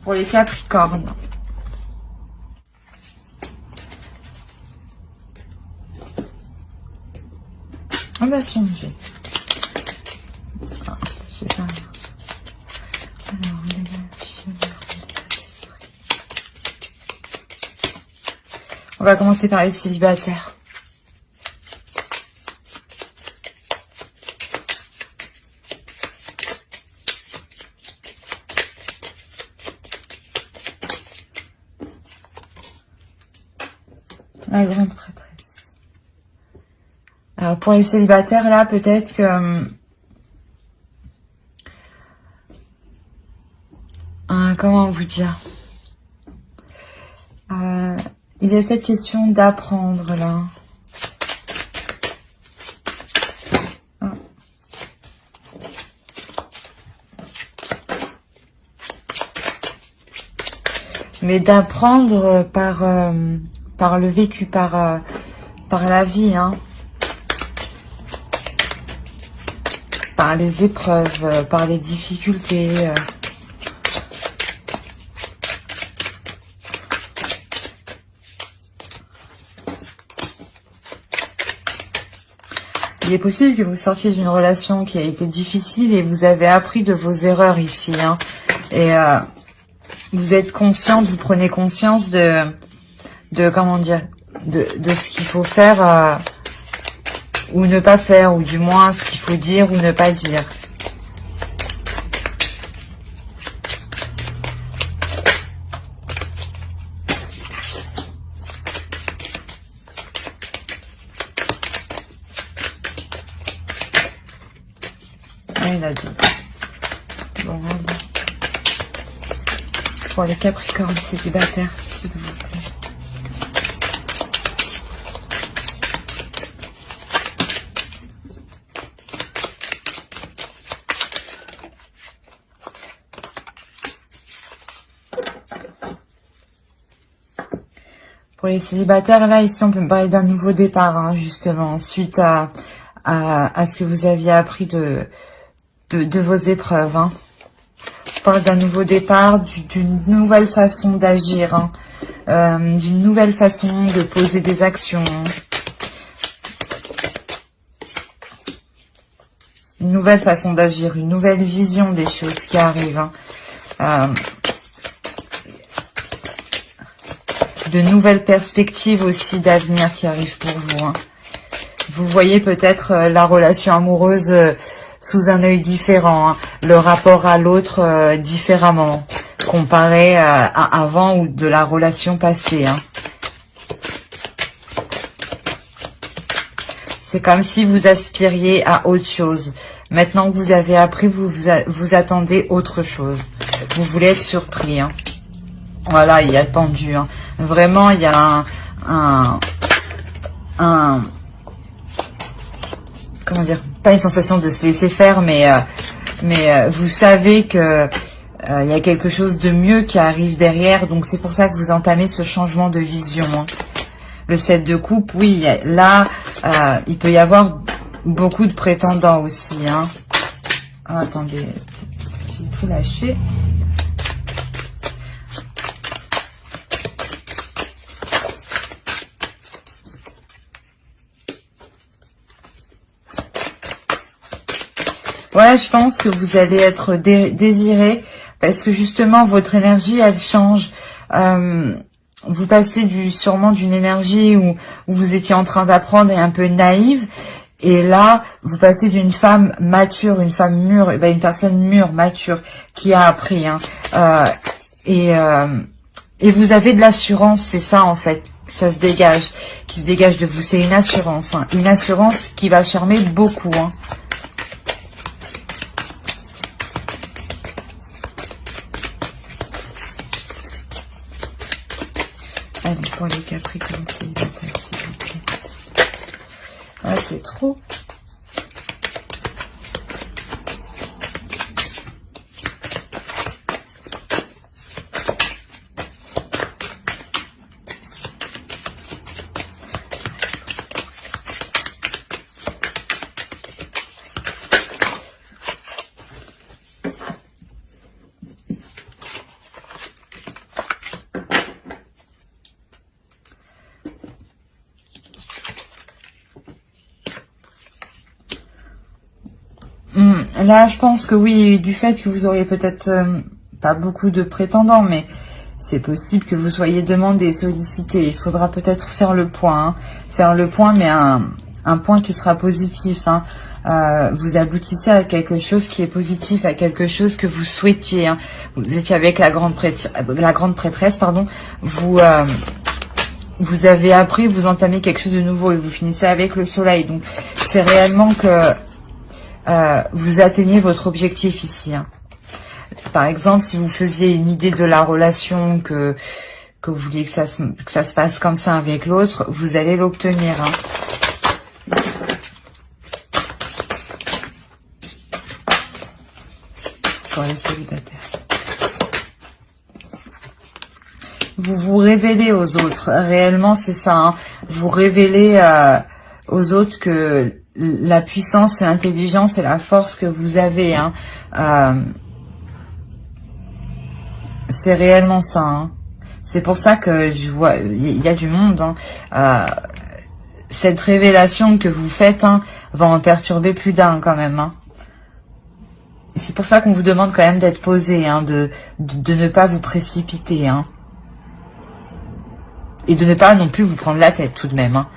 Pour les Capricornes. On va changer. Ah, c'est ça. Alors, on va commencer par les célibataires. La grande prêtresse. Alors pour les célibataires là, peut-être que comment vous dire, il est peut-être question d'apprendre là. Mais d'apprendre par le vécu, par la vie, hein. Par les épreuves, par les difficultés. Il est possible que vous sortiez d'une relation qui a été difficile et vous avez appris de vos erreurs ici, hein. Et vous êtes consciente, vous prenez conscience de comment dire, de ce qu'il faut faire ou ne pas faire, ou du moins ce qu'il faut dire ou ne pas dire. Ah, il a dit. Bon, voilà. Pour les Capricornes célibataires, s'il vous plaît. Pour les célibataires, là, ici, on peut parler d'un nouveau départ, hein, justement, suite à ce que vous aviez appris de vos épreuves, hein. On parle d'un nouveau départ, d'une nouvelle façon d'agir, hein, d'une nouvelle façon de poser des actions. Une nouvelle façon d'agir, une nouvelle vision des choses qui arrivent, hein. De nouvelles perspectives aussi d'avenir qui arrivent pour vous, hein. Vous voyez peut-être la relation amoureuse sous un œil différent, hein, le rapport à l'autre différemment, comparé à avant ou de la relation passée, hein. C'est comme si vous aspiriez à autre chose. Maintenant que vous avez appris, vous attendez autre chose. Vous voulez être surpris, hein. Voilà, il y a le pendu, hein. Vraiment, il y a comment dire, pas une sensation de se laisser faire, mais vous savez que il y a quelque chose de mieux qui arrive derrière, donc c'est pour ça que vous entamez ce changement de vision, hein. Le 7 de coupe, oui, là, il peut y avoir beaucoup de prétendants aussi, hein. Ah, attendez, j'ai tout lâché. Ouais, je pense que vous allez être désiré parce que justement votre énergie elle change. Vous passez sûrement d'une énergie où vous étiez en train d'apprendre et un peu naïve, et là vous passez d'une femme mature, une femme mûre, une personne mûre, mature qui a appris, hein. Et vous avez de l'assurance, c'est ça en fait. Ça se dégage, qui se dégage de vous, c'est une assurance, hein. Une assurance qui va charmer beaucoup, hein. Allez, pour les Capricornes célibataires, s'il vous plaît. Ah, c'est trop. Là, je pense que oui, du fait que vous auriez peut-être pas beaucoup de prétendants, mais c'est possible que vous soyez demandé, sollicité. Il faudra peut-être faire le point. Hein. Faire le point, mais un point qui sera positif. Hein. Vous aboutissez à quelque chose qui est positif, à quelque chose que vous souhaitiez. Hein. Vous étiez avec la grande prêtresse, pardon. Vous avez appris, vous entamez quelque chose de nouveau et vous finissez avec le soleil. Donc, c'est réellement que vous atteignez votre objectif ici. Hein. Par exemple, si vous faisiez une idée de la relation, que vous vouliez que ça se passe comme ça avec l'autre, vous allez l'obtenir. Hein. Pour les célibataires. Vous vous révélez aux autres. Réellement, c'est ça. Hein. Vous révélez aux autres que la puissance et l'intelligence et la force que vous avez. Hein. C'est réellement ça. Hein. C'est pour ça que je vois, il y a du monde. Hein. Cette révélation que vous faites va en perturber plus d'un quand même. Hein. C'est pour ça qu'on vous demande quand même d'être posé, hein, de ne pas vous précipiter. Hein. Et de ne pas non plus vous prendre la tête tout de même. Hein.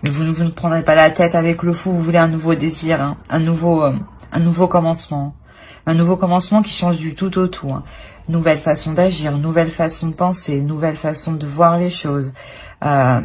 Mais vous ne prendrez pas la tête avec le fou, vous voulez un nouveau désir, hein, un nouveau commencement. Un nouveau commencement qui change du tout au tout. Hein. Nouvelle façon d'agir, nouvelle façon de penser, nouvelle façon de voir les choses,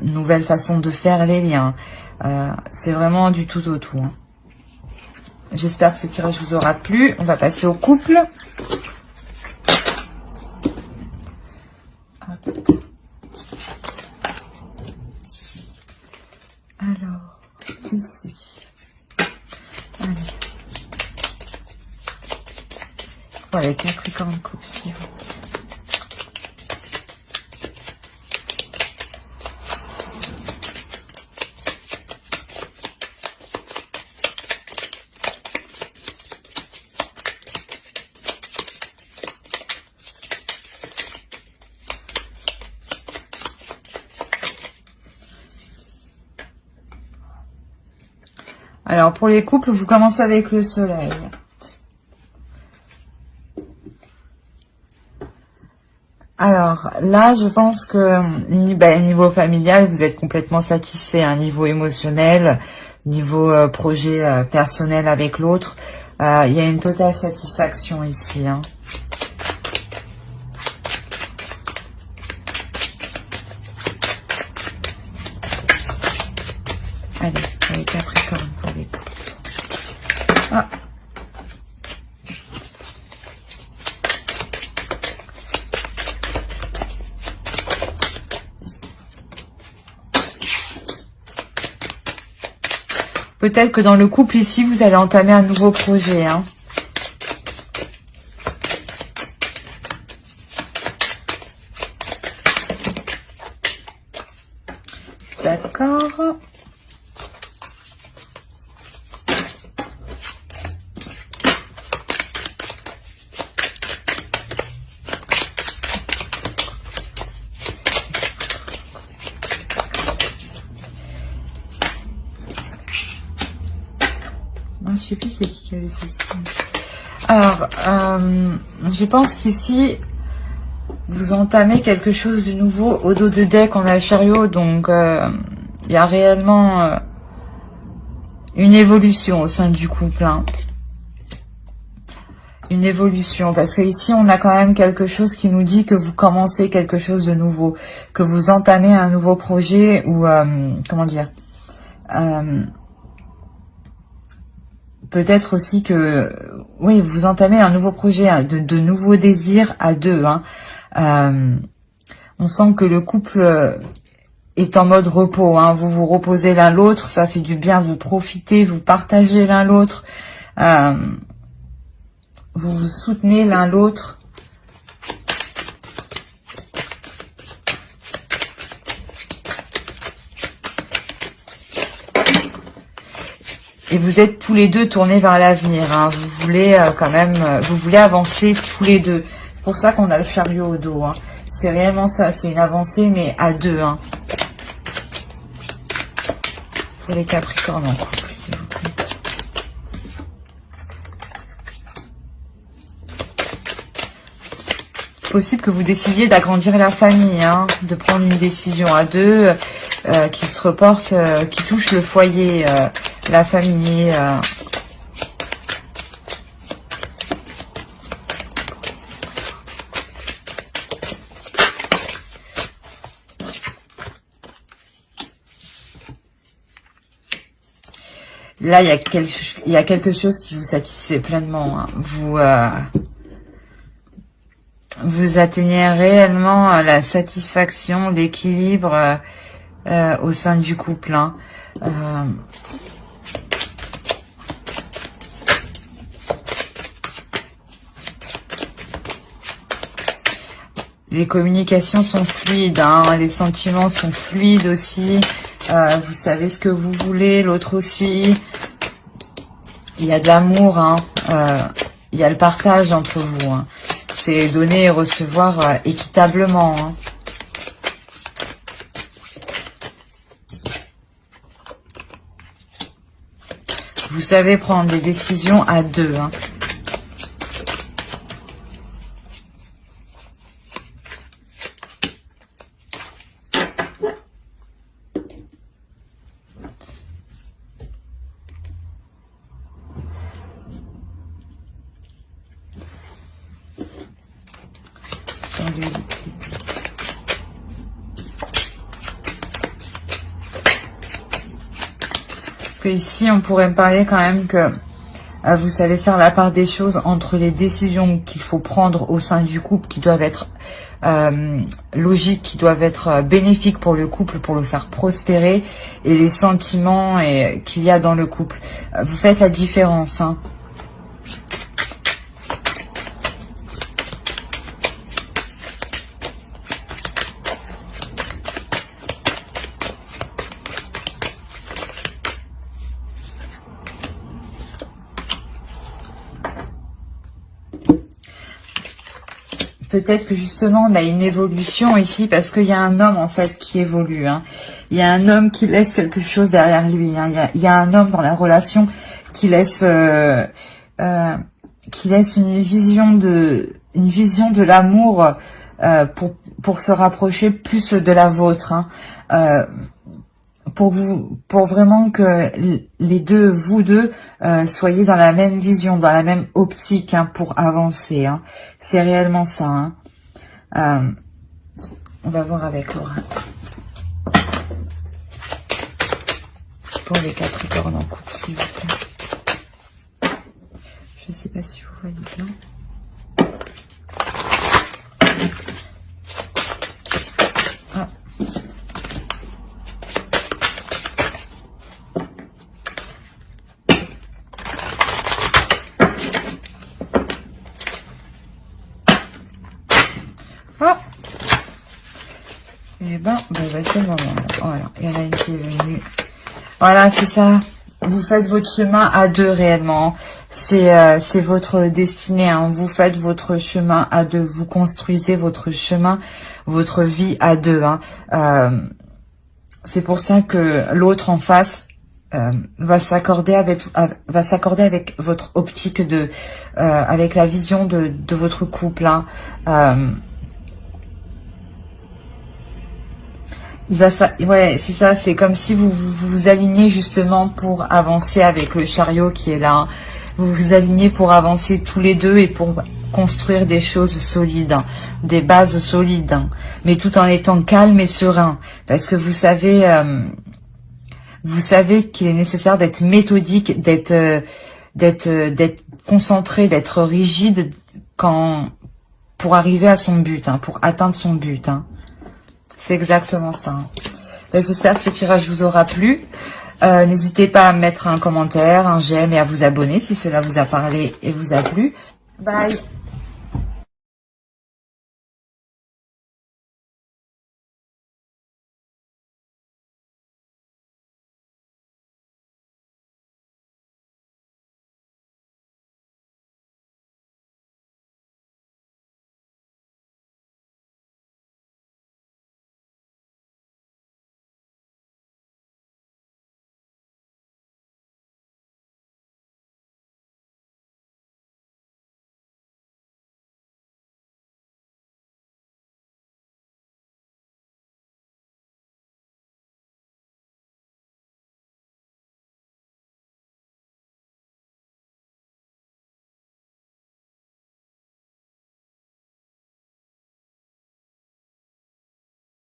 nouvelle façon de faire les liens. C'est vraiment du tout au tout. Hein. J'espère que ce tirage vous aura plu. On va passer au couple. Alors, ici. Allez. Voilà, Capricorne couple, s'il vous plaît. Alors, pour les couples, vous commencez avec le soleil. Alors, là, je pense que niveau familial, vous êtes complètement satisfait. Hein, niveau émotionnel, niveau projet personnel avec l'autre, il y a une totale satisfaction ici. Hein. Allez, Capricorne pour les couples. Ah. Peut-être que dans le couple ici, vous allez entamer un nouveau projet. Hein. D'accord. Je sais plus c'est qui avait ceci. Alors, je pense qu'ici, vous entamez quelque chose de nouveau. Au dos de deck, on a le chariot, donc il y a réellement une évolution au sein du couple. Hein. Une évolution, parce que ici, on a quand même quelque chose qui nous dit que vous commencez quelque chose de nouveau, que vous entamez un nouveau projet ou, comment dire, peut-être aussi que, oui, vous entamez un nouveau projet, hein, de nouveaux désirs à deux. Hein. On sent que le couple est en mode repos. Hein. Vous vous reposez l'un l'autre, ça fait du bien, vous profitez, vous partagez l'un l'autre. Vous vous soutenez l'un l'autre. Et vous êtes tous les deux tournés vers l'avenir. Hein. Vous voulez quand même, vous voulez avancer tous les deux. C'est pour ça qu'on a le chariot au dos. Hein. C'est réellement ça, c'est une avancée, mais à deux. Hein. Pour les Capricornes en couple, s'il vous plaît. possible que vous décidiez d'agrandir la famille, hein, de prendre une décision à deux qui se reporte, qui touche le foyer, la famille. Là, il y a quelque chose qui vous satisfait pleinement, hein. Vous atteignez réellement la satisfaction, l'équilibre au sein du couple, hein. Les communications sont fluides, hein, les sentiments sont fluides aussi. Vous savez ce que vous voulez, l'autre aussi. Il y a de l'amour, hein, il y a le partage entre vous, hein. C'est donner et recevoir équitablement, hein. Vous savez prendre des décisions à deux, hein. Parce que ici, on pourrait me parler quand même que vous savez faire la part des choses entre les décisions qu'il faut prendre au sein du couple, qui doivent être logiques, qui doivent être bénéfiques pour le couple, pour le faire prospérer, et les sentiments qu'il y a dans le couple. Vous faites la différence, hein. Peut-être que justement on a une évolution ici parce qu'il y a un homme en fait qui évolue, hein. Il y a un homme qui laisse quelque chose derrière lui, hein. Il y a un homme dans la relation qui laisse une vision de l'amour pour se rapprocher plus de la vôtre, hein. Pour vraiment que les deux, vous deux, soyez dans la même vision, dans la même optique, hein, pour avancer, hein. C'est réellement ça, hein. On va voir avec Laura. Pour les Capricornes en couple, s'il vous plaît. Je ne sais pas si vous voyez bien. Et ben, c'est le moment. Voilà, il y en a une qui est venue. Voilà, c'est ça. Vous faites votre chemin à deux réellement. C'est votre destinée, hein. Vous faites votre chemin à deux. Vous construisez votre chemin, votre vie à deux, hein. C'est pour ça que l'autre en face va s'accorder avec votre optique avec la vision de votre couple, hein. Ouais, c'est ça, c'est comme si vous vous alignez justement pour avancer avec le chariot qui est là, hein. Vous vous alignez pour avancer tous les deux et pour construire des choses solides, hein, des bases solides, hein, mais tout en étant calme et serein, parce que vous savez qu'il est nécessaire d'être méthodique, d'être concentré, d'être rigide pour arriver à son but, hein, pour atteindre son but, hein. C'est exactement ça, hein. J'espère que ce tirage vous aura plu. N'hésitez pas à mettre un commentaire, un j'aime et à vous abonner si cela vous a parlé et vous a plu. Bye.